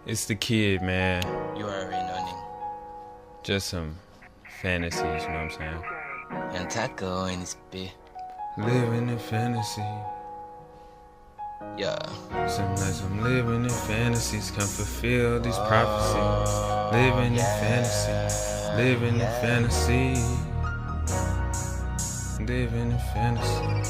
It's the kid, man. You already know, nigga. Just some fantasies, you know what I'm saying? YvngTaCo in this bitch. Living in fantasy. Yeah. Some nights I'm living in fantasies, can fulfill these prophecies. Living in fantasy. Living in fantasy. Living in fantasy.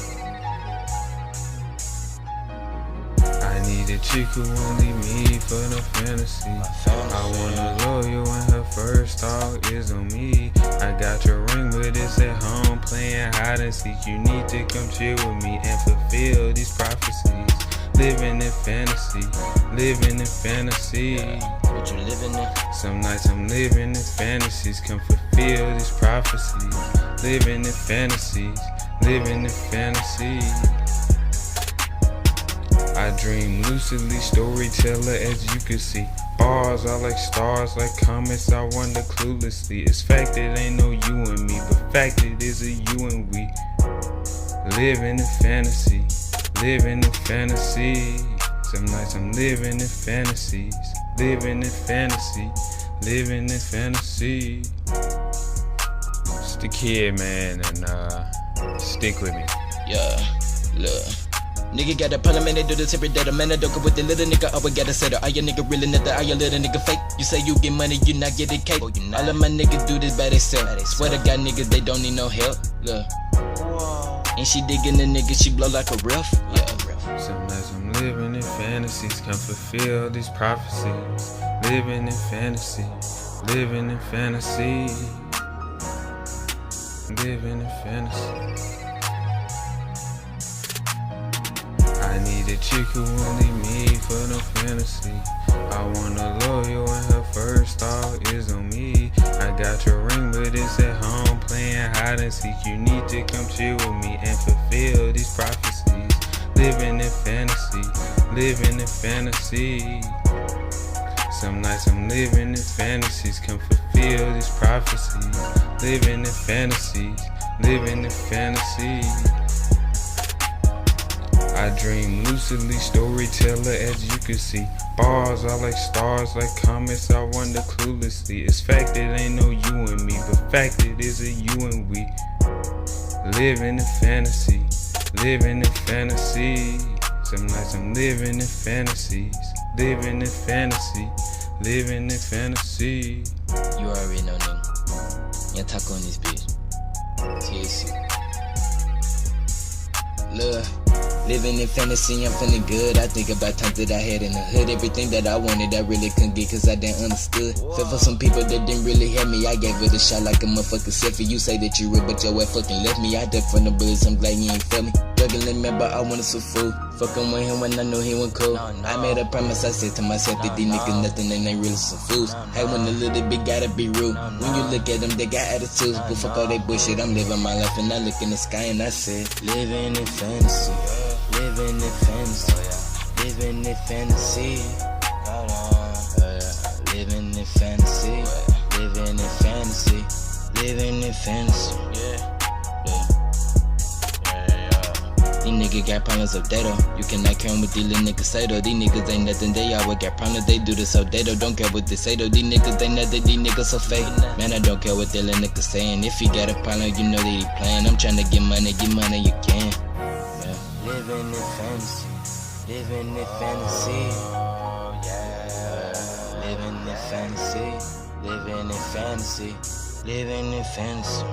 I need a chick who won't leave me for no fantasy. I want a lawyer when her first thought is on me. I got your ring, but it's at home playing hide and seek. You need to come chill with me and fulfill these prophecies. Living in fantasy, living in fantasy. What you living in? Some nights I'm living in fantasies, can fulfill these prophecies. Living in fantasies, living in fantasy. I dream lucidly, storyteller as you can see. Bars are like stars, like comets, I wonder cluelessly. It's fact it ain't no you and me, but fact it is a you and we. Living in fantasy, living in fantasy. Some nights I'm living in fantasies, living in fantasy, living in fantasy. It's the kid, man, and stick with me. Yeah, look. Nigga got a problem and they do this every day. The man that don't go with the little nigga always gotta say that. Are your nigga really nothing? Are your little nigga fake? You say you get money, you not getting cake. All of my niggas do this by themselves. Swear to God, niggas, they don't need no help. Look. And she digging the nigga, she blow like a riff. Yeah. Some nights I'm living in fantasies, can fulfill these prophecies. Living in fantasy, living in fantasy. Living in fantasy. I need a chick who won't leave me for no fantasy. I want a lawyer when her first thought is on me. I got your ring, but it's at home playing hide and seek. You need to come chill with me and fulfill these prophecies. Living in fantasy, living in fantasy. Some nights I'm living in fantasies, can fulfill these prophecies. Living in fantasies, living in fantasy. I dream lucidly, storyteller as you can see. Bars are like stars, like comets, I wonder cluelessly. It's fact it ain't no you and me, but fact it is a you and we. Living in fantasy, living in fantasy. Some nights I'm living in fantasies, living in fantasy, living in fantasy. You already know, nigga. YvngTaCo in this bitch. TaCo. Look. Living in fantasy, I'm feeling good. I think about times that I had in the hood. Everything that I wanted, I really couldn't get cause I didn't understood. Fell for some people that didn't really help me. I gave it a shot like a motherfucking selfie. You say that you real, but your ass fucking left me. I ducked from the bullets, I'm glad you ain't felt me. Juggling man, but I wanted some food. Fucking with him when I knew he wasn't cool. I made a promise, I said to myself that these niggas nothing and they really some fools. Hey, when the little bit gotta be rude. When you look at them, they got attitudes. But fuck all they bullshit, I'm living my life and I look in the sky and I said, living in fantasy. Living in fantasy, living in fantasy, living in fantasy, living in fantasy, living in fantasy. These niggas got problems of data. You cannot count with these little niggas say though. These niggas ain't nothing, they always got problems. They do this so they don't care what they say though. These niggas ain't nothing, these niggas so fake. Man, I don't care what they little niggas saying. If you got a problem, you know that he playing. I'm trying to get money, you can. Living in fantasy, living in fantasy, living in fantasy, living in fantasy, living in fantasy.